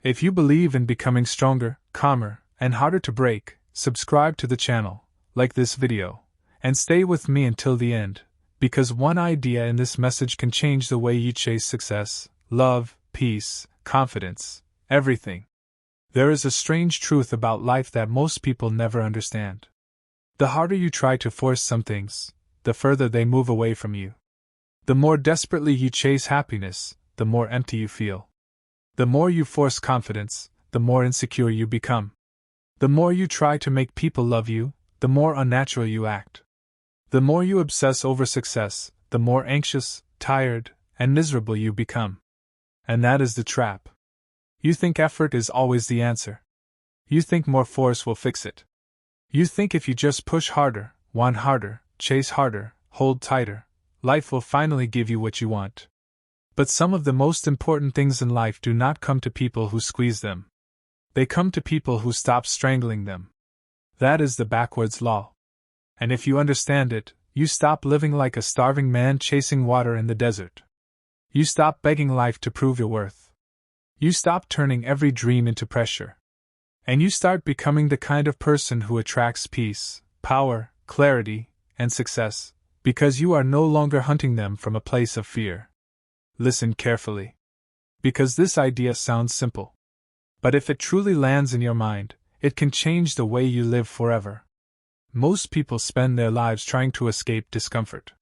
If you believe in becoming stronger, calmer, and harder to break, subscribe to the channel, like this video, and stay with me until the end, because one idea in this message can change the way you chase success, love, peace, confidence, everything. There is a strange truth about life that most people never understand. The harder you try to force some things, the further they move away from you. The more desperately you chase happiness, the more empty you feel. The more you force confidence, the more insecure you become. The more you try to make people love you, the more unnatural you act. The more you obsess over success, the more anxious, tired, and miserable you become. And that is the trap. You think effort is always the answer. You think more force will fix it. You think if you just push harder, want harder, chase harder, hold tighter, life will finally give you what you want. But some of the most important things in life do not come to people who squeeze them. They come to people who stop strangling them. That is the backwards law. And if you understand it, you stop living like a starving man chasing water in the desert. You stop begging life to prove your worth. You stop turning every dream into pressure. And you start becoming the kind of person who attracts peace, power, clarity, and success, because you are no longer hunting them from a place of fear. Listen carefully. Because this idea sounds simple. But if it truly lands in your mind, it can change the way you live forever. Most people spend their lives trying to escape discomfort.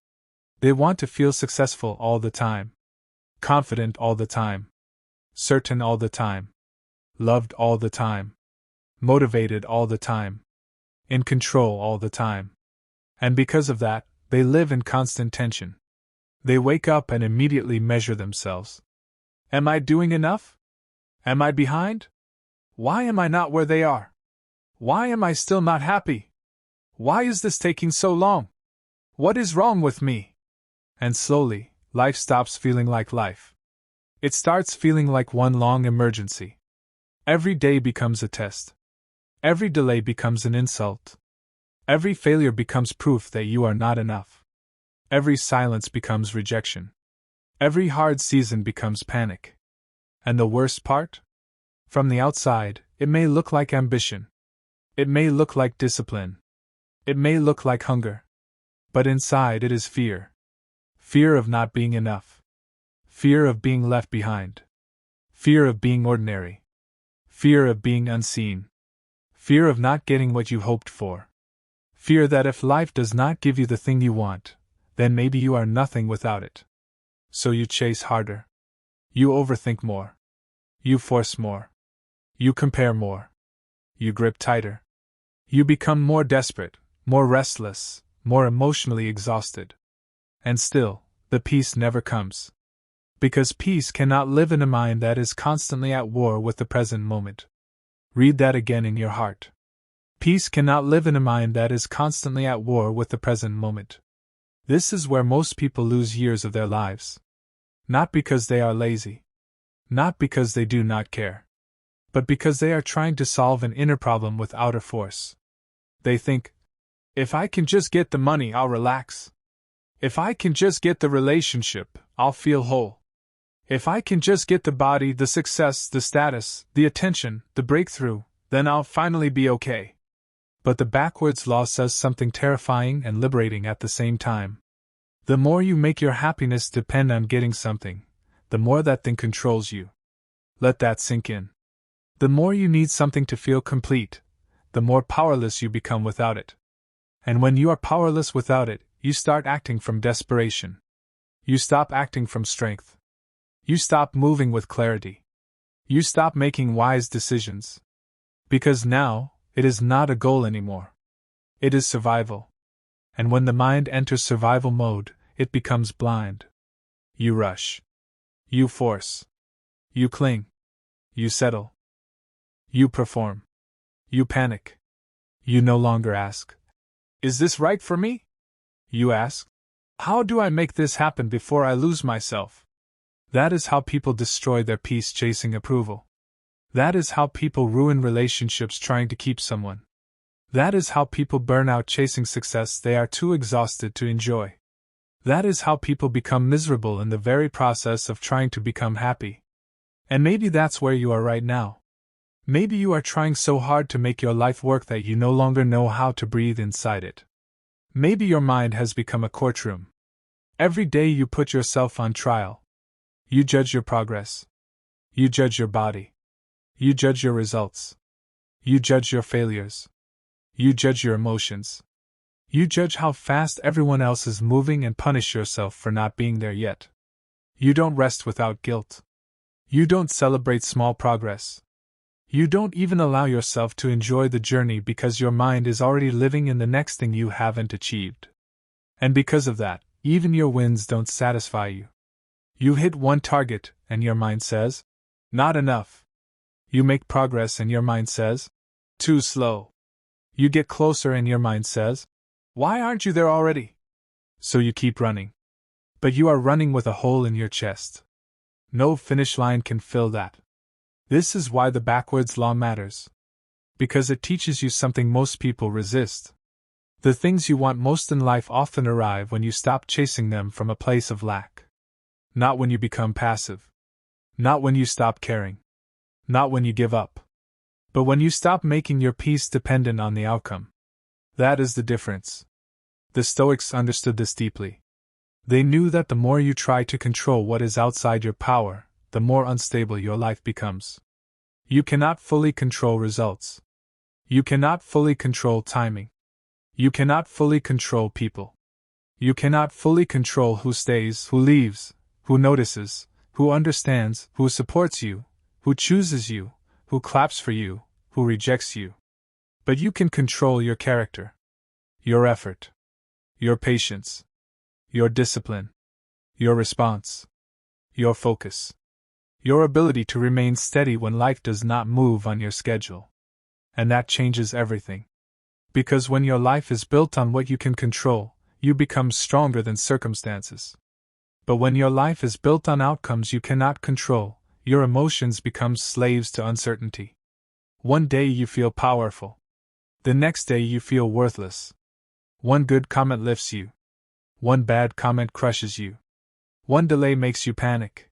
They want to feel successful all the time, confident all the time, certain all the time, loved all the time, motivated all the time, in control all the time. And because of that, they live in constant tension. They wake up and immediately measure themselves. Am I doing enough? Am I behind? Why am I not where they are? Why am I still not happy? Why is this taking so long? What is wrong with me? And slowly, life stops feeling like life. It starts feeling like one long emergency. Every day becomes a test. Every delay becomes an insult. Every failure becomes proof that you are not enough. Every silence becomes rejection. Every hard season becomes panic. And the worst part? From the outside, it may look like ambition. It may look like discipline. It may look like hunger. But inside it is fear. Fear of not being enough. Fear of being left behind. Fear of being ordinary. Fear of being unseen. Fear of not getting what you hoped for. Fear that if life does not give you the thing you want, then maybe you are nothing without it. So you chase harder. You overthink more. You force more. You compare more. You grip tighter. You become more desperate, more restless, more emotionally exhausted. And still, the peace never comes. Because peace cannot live in a mind that is constantly at war with the present moment. Read that again in your heart. Peace cannot live in a mind that is constantly at war with the present moment. This is where most people lose years of their lives. Not because they are lazy. Not because they do not care. But because they are trying to solve an inner problem with outer force. They think, if I can just get the money, I'll relax. If I can just get the relationship, I'll feel whole. If I can just get the body, the success, the status, the attention, the breakthrough, then I'll finally be okay. But the backwards law says something terrifying and liberating at the same time. The more you make your happiness depend on getting something, the more that thing controls you. Let that sink in. The more you need something to feel complete, the more powerless you become without it. And when you are powerless without it, you start acting from desperation. You stop acting from strength. You stop moving with clarity. You stop making wise decisions. Because now, it is not a goal anymore. It is survival. And when the mind enters survival mode, it becomes blind. You rush. You force. You cling. You settle. You perform. You panic. You no longer ask, is this right for me? You ask, how do I make this happen before I lose myself? That is how people destroy their peace chasing approval. That is how people ruin relationships trying to keep someone. That is how people burn out chasing success they are too exhausted to enjoy. That is how people become miserable in the very process of trying to become happy. And maybe that's where you are right now. Maybe you are trying so hard to make your life work that you no longer know how to breathe inside it. Maybe your mind has become a courtroom. Every day you put yourself on trial. You judge your progress. You judge your body. You judge your results. You judge your failures. You judge your emotions. You judge how fast everyone else is moving and punish yourself for not being there yet. You don't rest without guilt. You don't celebrate small progress. You don't even allow yourself to enjoy the journey because your mind is already living in the next thing you haven't achieved. And because of that, even your wins don't satisfy you. You hit one target, and your mind says, not enough. You make progress, and your mind says, too slow. You get closer, and your mind says, why aren't you there already? So you keep running. But you are running with a hole in your chest. No finish line can fill that. This is why the backwards law matters. Because it teaches you something most people resist. The things you want most in life often arrive when you stop chasing them from a place of lack. Not when you become passive. Not when you stop caring. Not when you give up. But when you stop making your peace dependent on the outcome. That is the difference. The Stoics understood this deeply. They knew that the more you try to control what is outside your power, the more unstable your life becomes. You cannot fully control results. You cannot fully control timing. You cannot fully control people. You cannot fully control who stays, who leaves, who notices, who understands, who supports you, who chooses you, who claps for you, who rejects you. But you can control your character, your effort, your patience, your discipline, your response, your focus. Your ability to remain steady when life does not move on your schedule. And that changes everything. Because when your life is built on what you can control, you become stronger than circumstances. But when your life is built on outcomes you cannot control, your emotions become slaves to uncertainty. One day you feel powerful. The next day you feel worthless. One good comment lifts you. One bad comment crushes you. One delay makes you panic.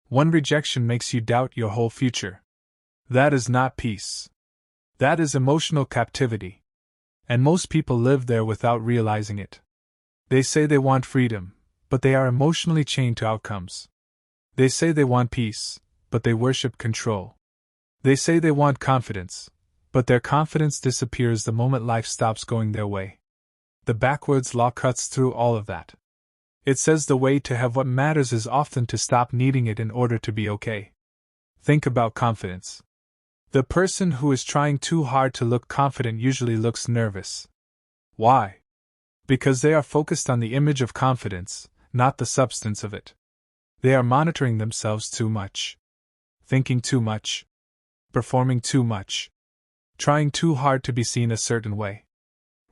One rejection makes you doubt your whole future. That is not peace. That is emotional captivity. And most people live there without realizing it. They say they want freedom, but they are emotionally chained to outcomes. They say they want peace, but they worship control. They say they want confidence, but their confidence disappears the moment life stops going their way. The backwards law cuts through all of that. It says the way to have what matters is often to stop needing it in order to be okay. Think about confidence. The person who is trying too hard to look confident usually looks nervous. Why? Because they are focused on the image of confidence, not the substance of it. They are monitoring themselves too much. Thinking too much. Performing too much. Trying too hard to be seen a certain way.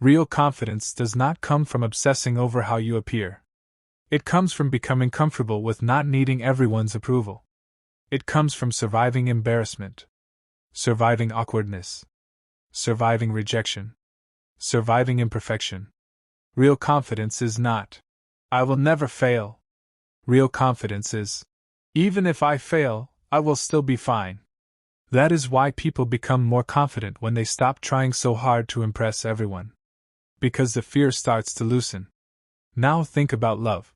Real confidence does not come from obsessing over how you appear. It comes from becoming comfortable with not needing everyone's approval. It comes from surviving embarrassment. Surviving awkwardness. Surviving rejection. Surviving imperfection. Real confidence is not, I will never fail. Real confidence is, even if I fail, I will still be fine. That is why people become more confident when they stop trying so hard to impress everyone. Because the fear starts to loosen. Now think about love.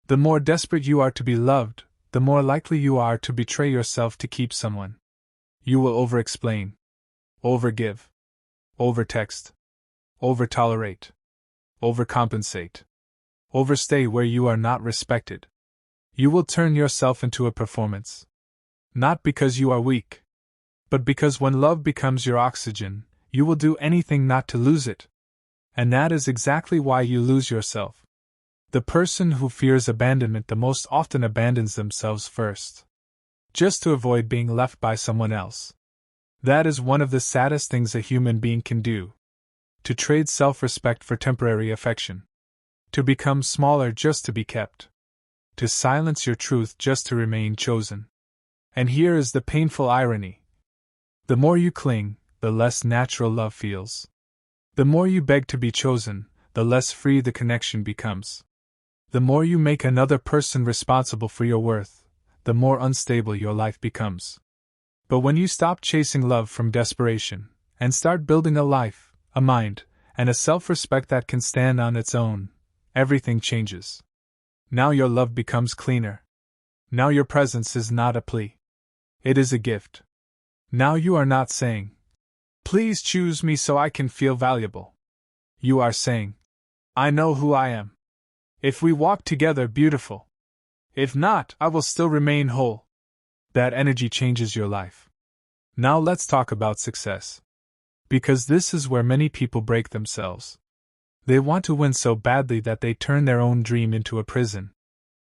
The more desperate you are to be loved, the more likely you are to betray yourself to keep someone. You will over-explain, over-give, over-text, over-tolerate, overcompensate, overstay where you are not respected. You will turn yourself into a performance. Not because you are weak, but because when love becomes your oxygen, you will do anything not to lose it. And that is exactly why you lose yourself. The person who fears abandonment the most often abandons themselves first. Just to avoid being left by someone else. That is one of the saddest things a human being can do. To trade self-respect for temporary affection. To become smaller just to be kept. To silence your truth just to remain chosen. And here is the painful irony. The more you cling, the less natural love feels. The more you beg to be chosen, the less free the connection becomes. The more you make another person responsible for your worth, the more unstable your life becomes. But when you stop chasing love from desperation, and start building a life, a mind, and a self-respect that can stand on its own, everything changes. Now your love becomes cleaner. Now your presence is not a plea. It is a gift. Now you are not saying, "Please choose me so I can feel valuable." You are saying, "I know who I am. If we walk together, beautiful. If not, I will still remain whole." That energy changes your life. Now let's talk about success. Because this is where many people break themselves. They want to win so badly that they turn their own dream into a prison.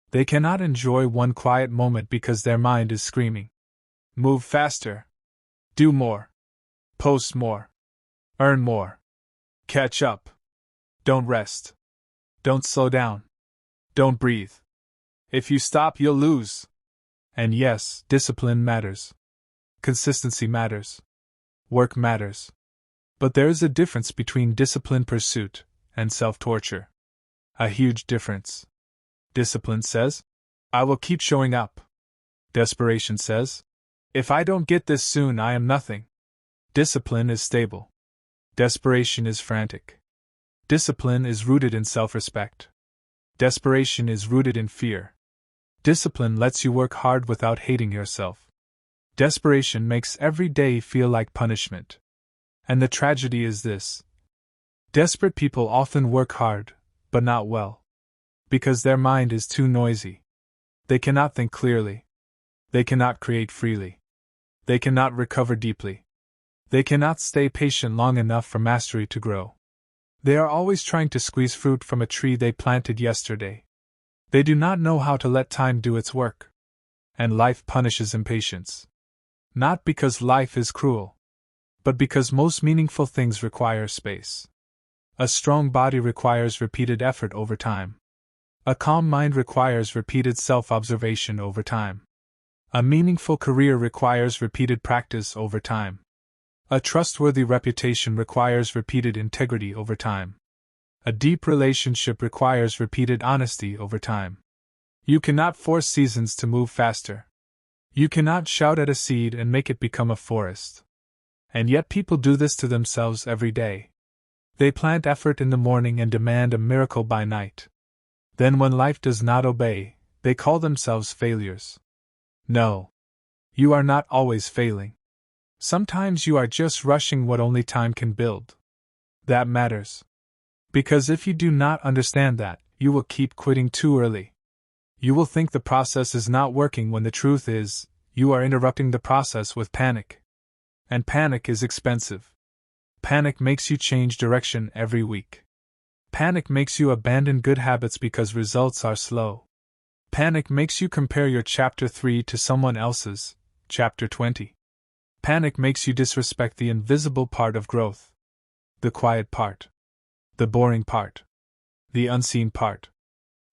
They cannot enjoy one quiet moment because their mind is screaming. Move faster. Do more. Post more. Earn more. Catch up. Don't rest. Don't slow down. Don't breathe. If you stop, you'll lose. And yes, discipline matters. Consistency matters. Work matters. But there is a difference between disciplined pursuit and self-torture. A huge difference. Discipline says, "I will keep showing up." Desperation says, "If I don't get this soon, I am nothing." Discipline is stable. Desperation is frantic. Discipline is rooted in self-respect. Desperation is rooted in fear. Discipline lets you work hard without hating yourself. Desperation makes every day feel like punishment. And the tragedy is this. Desperate people often work hard, but not well. Because their mind is too noisy. They cannot think clearly. They cannot create freely. They cannot recover deeply. They cannot stay patient long enough for mastery to grow. They are always trying to squeeze fruit from a tree they planted yesterday. They do not know how to let time do its work. And life punishes impatience. Not because life is cruel, but because most meaningful things require space. A strong body requires repeated effort over time. A calm mind requires repeated self-observation over time. A meaningful career requires repeated practice over time. A trustworthy reputation requires repeated integrity over time. A deep relationship requires repeated honesty over time. You cannot force seasons to move faster. You cannot shout at a seed and make it become a forest. And yet people do this to themselves every day. They plant effort in the morning and demand a miracle by night. Then when life does not obey, they call themselves failures. No. You are not always failing. Sometimes you are just rushing what only time can build. That matters. Because if you do not understand that, you will keep quitting too early. You will think the process is not working when the truth is, you are interrupting the process with panic. And panic is expensive. Panic makes you change direction every week. Panic makes you abandon good habits because results are slow. Panic makes you compare your chapter 3 to someone else's, chapter 20. Panic makes you disrespect the invisible part of growth. The quiet part. The boring part. The unseen part.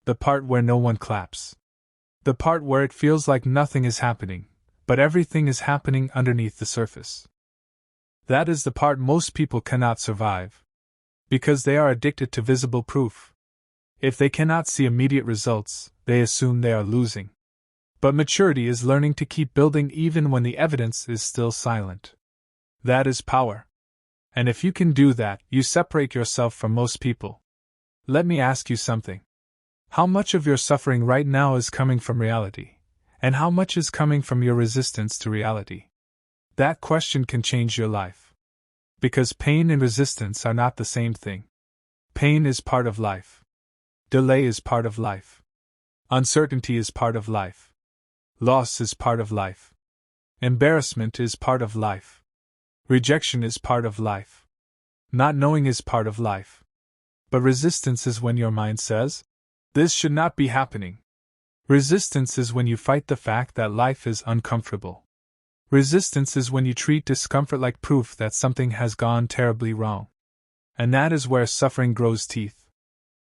The part where no one claps. The part where it feels like nothing is happening, but everything is happening underneath the surface. That is the part most people cannot survive. Because they are addicted to visible proof. If they cannot see immediate results, they assume they are losing. But maturity is learning to keep building even when the evidence is still silent. That is power. And if you can do that, you separate yourself from most people. Let me ask you something. How much of your suffering right now is coming from reality? And how much is coming from your resistance to reality? That question can change your life. Because pain and resistance are not the same thing. Pain is part of life. Delay is part of life. Uncertainty is part of life. Loss is part of life. Embarrassment is part of life. Rejection is part of life. Not knowing is part of life. But resistance is when your mind says, "This should not be happening." Resistance is when you fight the fact that life is uncomfortable. Resistance is when you treat discomfort like proof that something has gone terribly wrong. And that is where suffering grows teeth.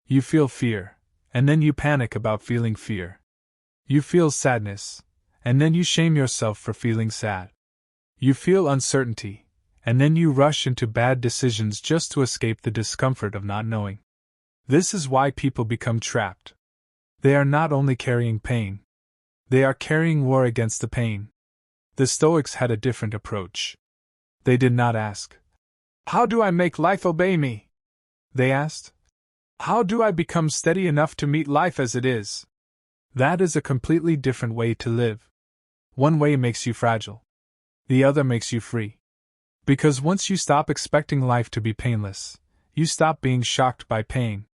You feel fear, and then you panic about feeling fear. You feel sadness, and then you shame yourself for feeling sad. You feel uncertainty, and then you rush into bad decisions just to escape the discomfort of not knowing. This is why people become trapped. They are not only carrying pain. They are carrying war against the pain. The Stoics had a different approach. They did not ask, "How do I make life obey me?" They asked, "How do I become steady enough to meet life as it is?" That is a completely different way to live. One way makes you fragile. The other makes you free. Because once you stop expecting life to be painless, you stop being shocked by pain.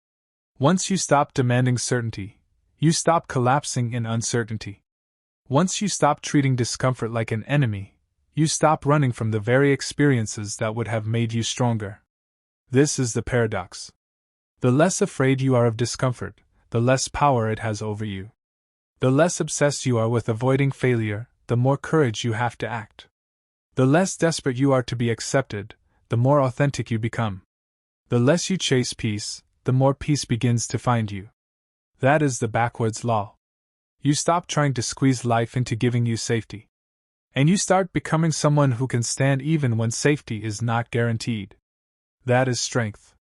Once you stop demanding certainty, you stop collapsing in uncertainty. Once you stop treating discomfort like an enemy, you stop running from the very experiences that would have made you stronger. This is the paradox. The less afraid you are of discomfort, the less power it has over you. The less obsessed you are with avoiding failure, the more courage you have to act. The less desperate you are to be accepted, the more authentic you become. The less you chase peace, the more peace begins to find you. That is the backwards law. You stop trying to squeeze life into giving you safety. And you start becoming someone who can stand even when safety is not guaranteed. That is strength.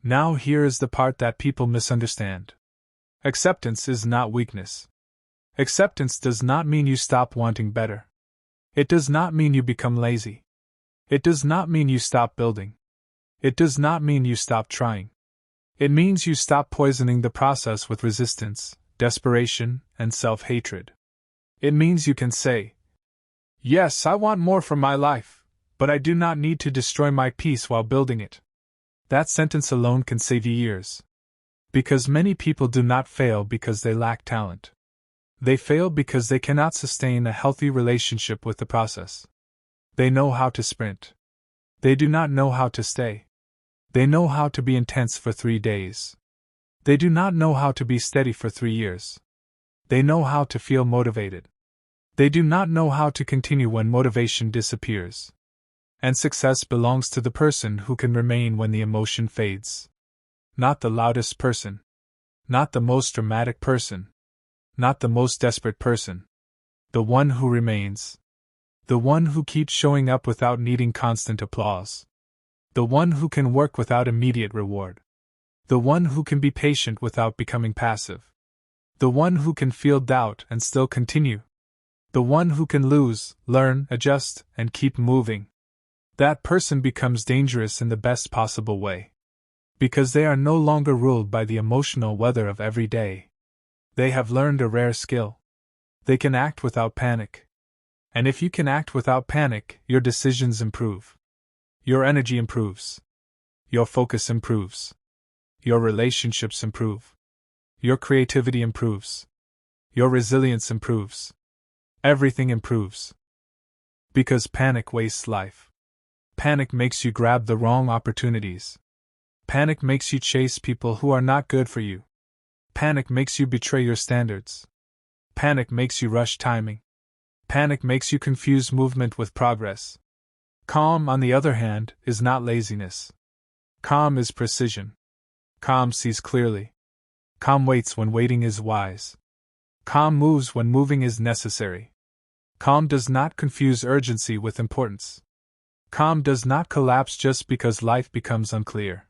Now here is the part that people misunderstand. Acceptance is not weakness. Acceptance does not mean you stop wanting better. It does not mean you become lazy. It does not mean you stop building. It does not mean you stop trying. It means you stop poisoning the process with resistance, desperation, and self-hatred. It means you can say, "Yes, I want more from my life, but I do not need to destroy my peace while building it." That sentence alone can save you years. Because many people do not fail because they lack talent. They fail because they cannot sustain a healthy relationship with the process. They know how to sprint. They do not know how to stay. They know how to be intense for 3 days. They do not know how to be steady for 3 years. They know how to feel motivated. They do not know how to continue when motivation disappears. And success belongs to the person who can remain when the emotion fades. Not the loudest person. Not the most dramatic person. Not the most desperate person. The one who remains. The one who keeps showing up without needing constant applause. The one who can work without immediate reward. The one who can be patient without becoming passive. The one who can feel doubt and still continue. The one who can lose, learn, adjust, and keep moving. That person becomes dangerous in the best possible way. Because they are no longer ruled by the emotional weather of every day. They have learned a rare skill. They can act without panic. And if you can act without panic, your decisions improve. Your energy improves. Your focus improves. Your relationships improve. Your creativity improves. Your resilience improves. Everything improves. Because panic wastes life. Panic makes you grab the wrong opportunities. Panic makes you chase people who are not good for you. Panic makes you betray your standards. Panic makes you rush timing. Panic makes you confuse movement with progress. Calm, on the other hand, is not laziness. Calm is precision. Calm sees clearly. Calm waits when waiting is wise. Calm moves when moving is necessary. Calm does not confuse urgency with importance. Calm does not collapse just because life becomes unclear.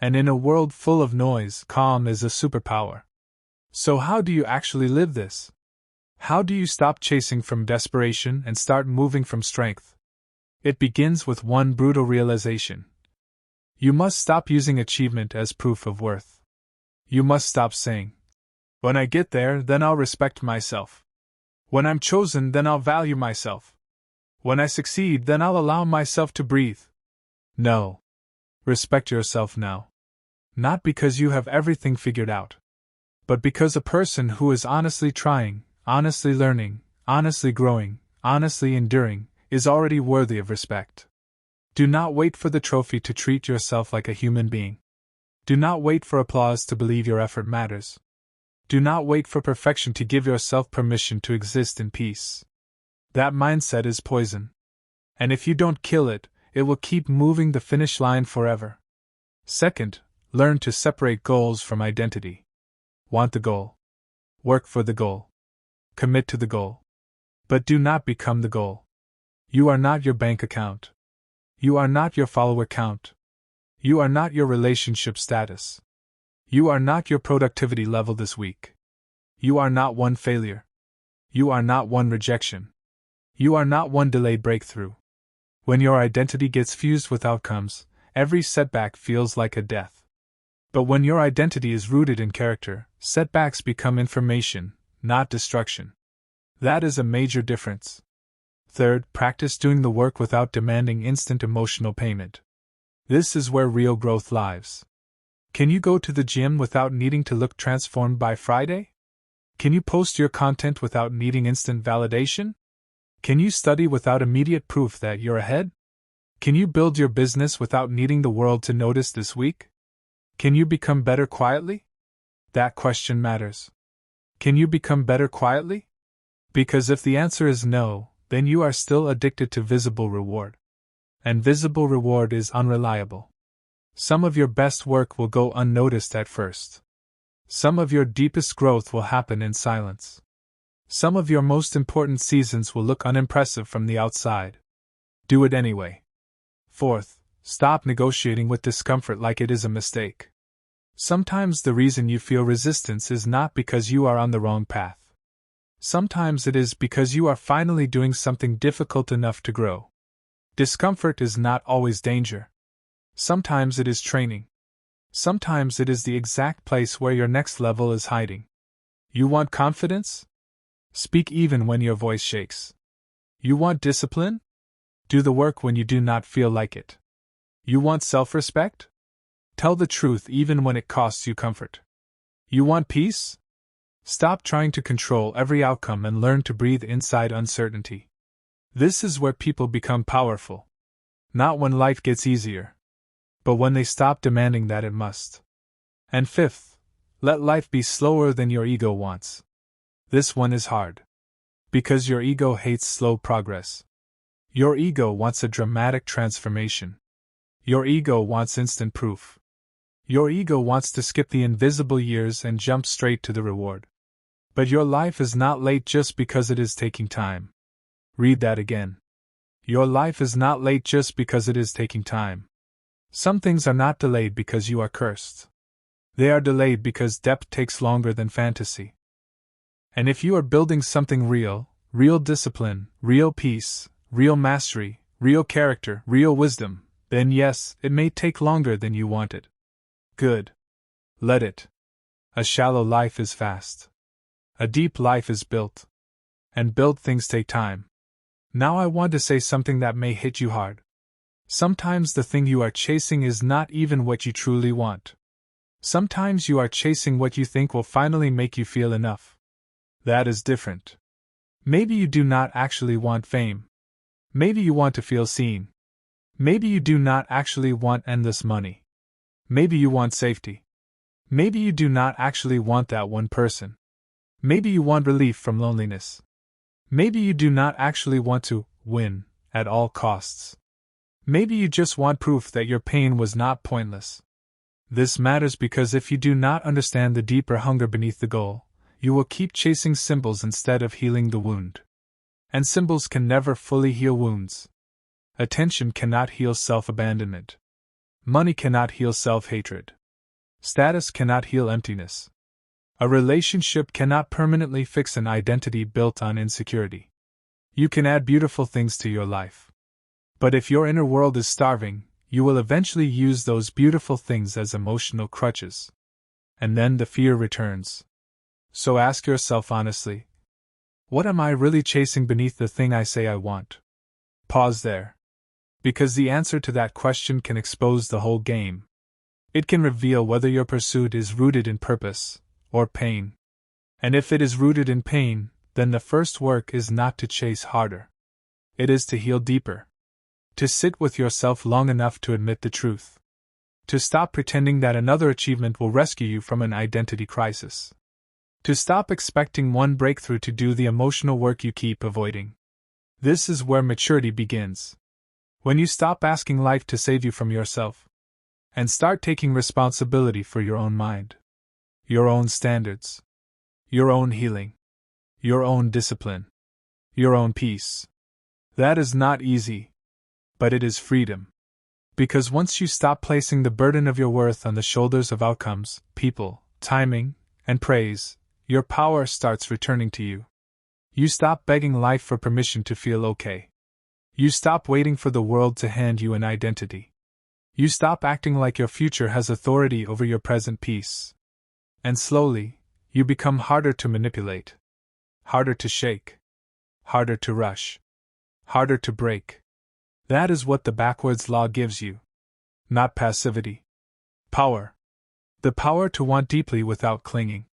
And in a world full of noise, calm is a superpower. So how do you actually live this? How do you stop chasing from desperation and start moving from strength? It begins with one brutal realization. You must stop using achievement as proof of worth. You must stop saying, "When I get there, then I'll respect myself. When I'm chosen, then I'll value myself. When I succeed, then I'll allow myself to breathe." No. Respect yourself now. Not because you have everything figured out, but because a person who is honestly trying, honestly learning, honestly growing, honestly enduring, is already worthy of respect. Do not wait for the trophy to treat yourself like a human being. Do not wait for applause to believe your effort matters. Do not wait for perfection to give yourself permission to exist in peace. That mindset is poison. And if you don't kill it, it will keep moving the finish line forever. Second, learn to separate goals from identity. Want the goal. Work for the goal. Commit to the goal. But do not become the goal. You are not your bank account. You are not your follower count. You are not your relationship status. You are not your productivity level this week. You are not one failure. You are not one rejection. You are not one delayed breakthrough. When your identity gets fused with outcomes, every setback feels like a death. But when your identity is rooted in character, setbacks become information, not destruction. That is a major difference. Third, practice doing the work without demanding instant emotional payment. This is where real growth lies. Can you go to the gym without needing to look transformed by Friday? Can you post your content without needing instant validation? Can you study without immediate proof that you're ahead? Can you build your business without needing the world to notice this week? Can you become better quietly? That question matters. Can you become better quietly? Because if the answer is no, then you are still addicted to visible reward. And visible reward is unreliable. Some of your best work will go unnoticed at first. Some of your deepest growth will happen in silence. Some of your most important seasons will look unimpressive from the outside. Do it anyway. Fourth, stop negotiating with discomfort like it is a mistake. Sometimes the reason you feel resistance is not because you are on the wrong path. Sometimes it is because you are finally doing something difficult enough to grow. Discomfort is not always danger. Sometimes it is training. Sometimes it is the exact place where your next level is hiding. You want confidence? Speak even when your voice shakes. You want discipline? Do the work when you do not feel like it. You want self-respect? Tell the truth even when it costs you comfort. You want peace? Stop trying to control every outcome and learn to breathe inside uncertainty. This is where people become powerful. Not when life gets easier, but when they stop demanding that it must. And fifth, let life be slower than your ego wants. This one is hard. Because your ego hates slow progress. Your ego wants a dramatic transformation. Your ego wants instant proof. Your ego wants to skip the invisible years and jump straight to the reward. But your life is not late just because it is taking time. Read that again. Your life is not late just because it is taking time. Some things are not delayed because you are cursed. They are delayed because depth takes longer than fantasy. And if you are building something real, real discipline, real peace, real mastery, real character, real wisdom, then yes, it may take longer than you wanted. Good. Let it. A shallow life is fast. A deep life is built. And built things take time. Now I want to say something that may hit you hard. Sometimes the thing you are chasing is not even what you truly want. Sometimes you are chasing what you think will finally make you feel enough. That is different. Maybe you do not actually want fame. Maybe you want to feel seen. Maybe you do not actually want endless money. Maybe you want safety. Maybe you do not actually want that one person. Maybe you want relief from loneliness. Maybe you do not actually want to win at all costs. Maybe you just want proof that your pain was not pointless. This matters because if you do not understand the deeper hunger beneath the goal, you will keep chasing symbols instead of healing the wound. And symbols can never fully heal wounds. Attention cannot heal self-abandonment. Money cannot heal self-hatred. Status cannot heal emptiness. A relationship cannot permanently fix an identity built on insecurity. You can add beautiful things to your life. But if your inner world is starving, you will eventually use those beautiful things as emotional crutches. And then the fear returns. So ask yourself honestly, what am I really chasing beneath the thing I say I want? Pause there. Because the answer to that question can expose the whole game. It can reveal whether your pursuit is rooted in purpose or pain. And if it is rooted in pain, then the first work is not to chase harder. It is to heal deeper. To sit with yourself long enough to admit the truth. To stop pretending that another achievement will rescue you from an identity crisis. To stop expecting one breakthrough to do the emotional work you keep avoiding. This is where maturity begins. When you stop asking life to save you from yourself. And start taking responsibility for your own mind. Your own standards. Your own healing. Your own discipline. Your own peace. That is not easy. But it is freedom. Because once you stop placing the burden of your worth on the shoulders of outcomes, people, timing, and praise, your power starts returning to you. You stop begging life for permission to feel okay. You stop waiting for the world to hand you an identity. You stop acting like your future has authority over your present peace. And slowly, you become harder to manipulate, harder to shake, harder to rush, harder to break. That is what the backwards law gives you. Not passivity. Power. The power to want deeply without clinging.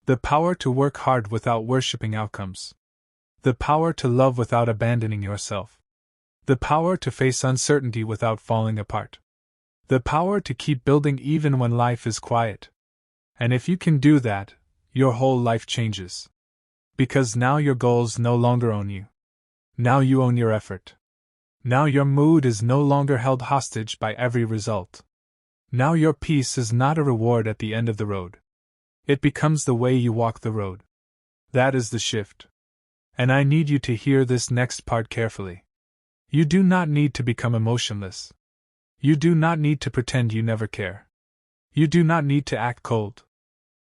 The power to work hard without worshipping outcomes. The power to love without abandoning yourself. The power to face uncertainty without falling apart. The power to keep building even when life is quiet. And if you can do that, your whole life changes. Because now your goals no longer own you. Now you own your effort. Now your mood is no longer held hostage by every result. Now your peace is not a reward at the end of the road. It becomes the way you walk the road. That is the shift. And I need you to hear this next part carefully. You do not need to become emotionless. You do not need to pretend you never care. You do not need to act cold.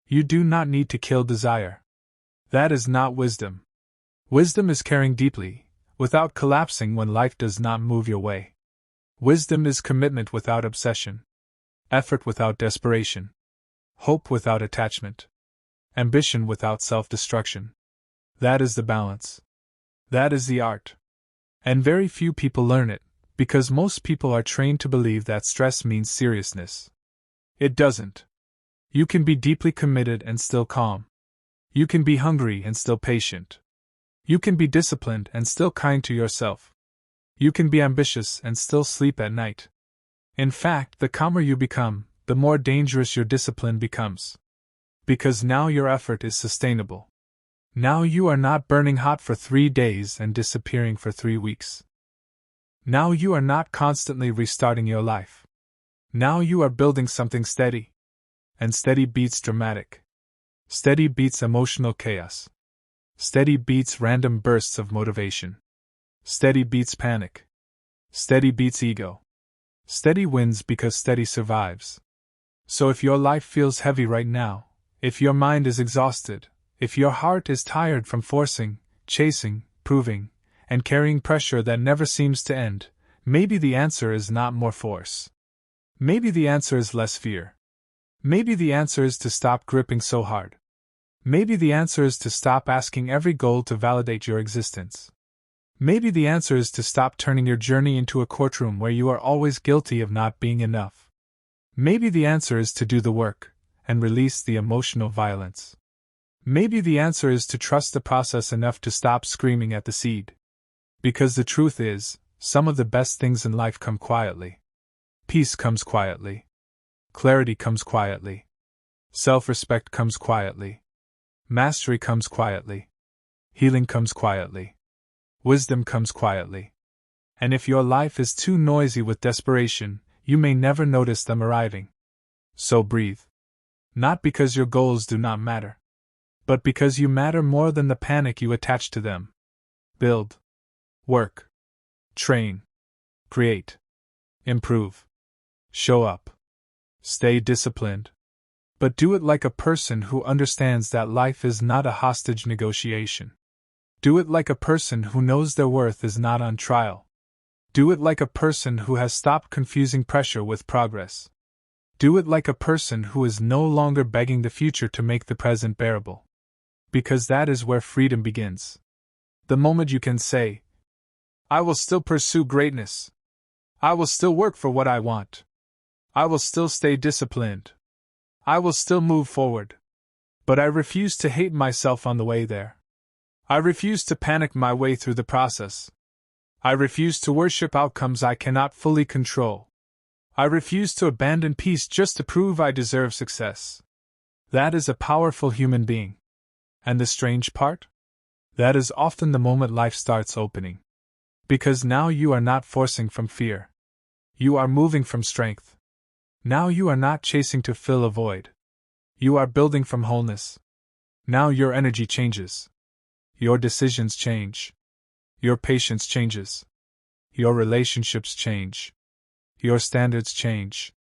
You do not need to kill desire. That is not wisdom. Wisdom is caring deeply, without collapsing when life does not move your way. Wisdom is commitment without obsession, effort without desperation, hope without attachment, ambition without self-destruction. That is the balance. That is the art. And very few people learn it, because most people are trained to believe that stress means seriousness. It doesn't. You can be deeply committed and still calm. You can be hungry and still patient. You can be disciplined and still kind to yourself. You can be ambitious and still sleep at night. In fact, the calmer you become, the more dangerous your discipline becomes. Because now your effort is sustainable. Now you are not burning hot for 3 days and disappearing for 3 weeks. Now you are not constantly restarting your life. Now you are building something steady. And steady beats dramatic. Steady beats emotional chaos. Steady beats random bursts of motivation. Steady beats panic. Steady beats ego. Steady wins because steady survives. So if your life feels heavy right now, if your mind is exhausted, if your heart is tired from forcing, chasing, proving, and carrying pressure that never seems to end, maybe the answer is not more force. Maybe the answer is less fear. Maybe the answer is to stop gripping so hard. Maybe the answer is to stop asking every goal to validate your existence. Maybe the answer is to stop turning your journey into a courtroom where you are always guilty of not being enough. Maybe the answer is to do the work and release the emotional violence. Maybe the answer is to trust the process enough to stop screaming at the seed. Because the truth is, some of the best things in life come quietly. Peace comes quietly. Clarity comes quietly. Self-respect comes quietly. Mastery comes quietly. Healing comes quietly. Wisdom comes quietly. And if your life is too noisy with desperation, you may never notice them arriving. So breathe. Not because your goals do not matter, but because you matter more than the panic you attach to them. Build. Work. Train. Create. Improve. Show up. Stay disciplined. But do it like a person who understands that life is not a hostage negotiation. Do it like a person who knows their worth is not on trial. Do it like a person who has stopped confusing pressure with progress. Do it like a person who is no longer begging the future to make the present bearable. Because that is where freedom begins. The moment you can say, I will still pursue greatness. I will still work for what I want. I will still stay disciplined. I will still move forward. But I refuse to hate myself on the way there. I refuse to panic my way through the process. I refuse to worship outcomes I cannot fully control. I refuse to abandon peace just to prove I deserve success. That is a powerful human being. And the strange part? That is often the moment life starts opening. Because now you are not forcing from fear. You are moving from strength. Now you are not chasing to fill a void. You are building from wholeness. Now your energy changes. Your decisions change. Your patience changes. Your relationships change. Your standards change.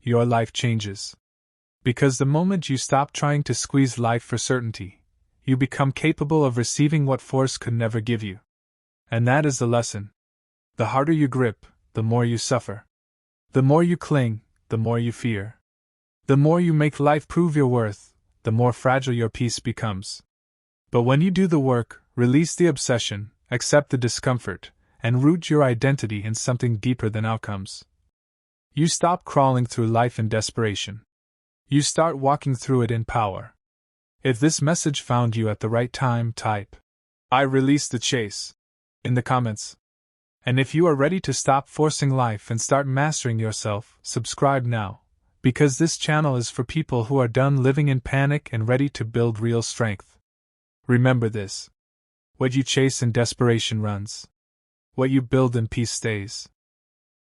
Your life changes. Because the moment you stop trying to squeeze life for certainty, you become capable of receiving what force could never give you. And that is the lesson. The harder you grip, the more you suffer. The more you cling, the more you fear. The more you make life prove your worth, the more fragile your peace becomes. But when you do the work, release the obsession, accept the discomfort, and root your identity in something deeper than outcomes, you stop crawling through life in desperation. You start walking through it in power. If this message found you at the right time, type "I release the chase" in the comments. And if you are ready to stop forcing life and start mastering yourself, subscribe now, because this channel is for people who are done living in panic and ready to build real strength. Remember this: what you chase in desperation runs. What you build in peace stays.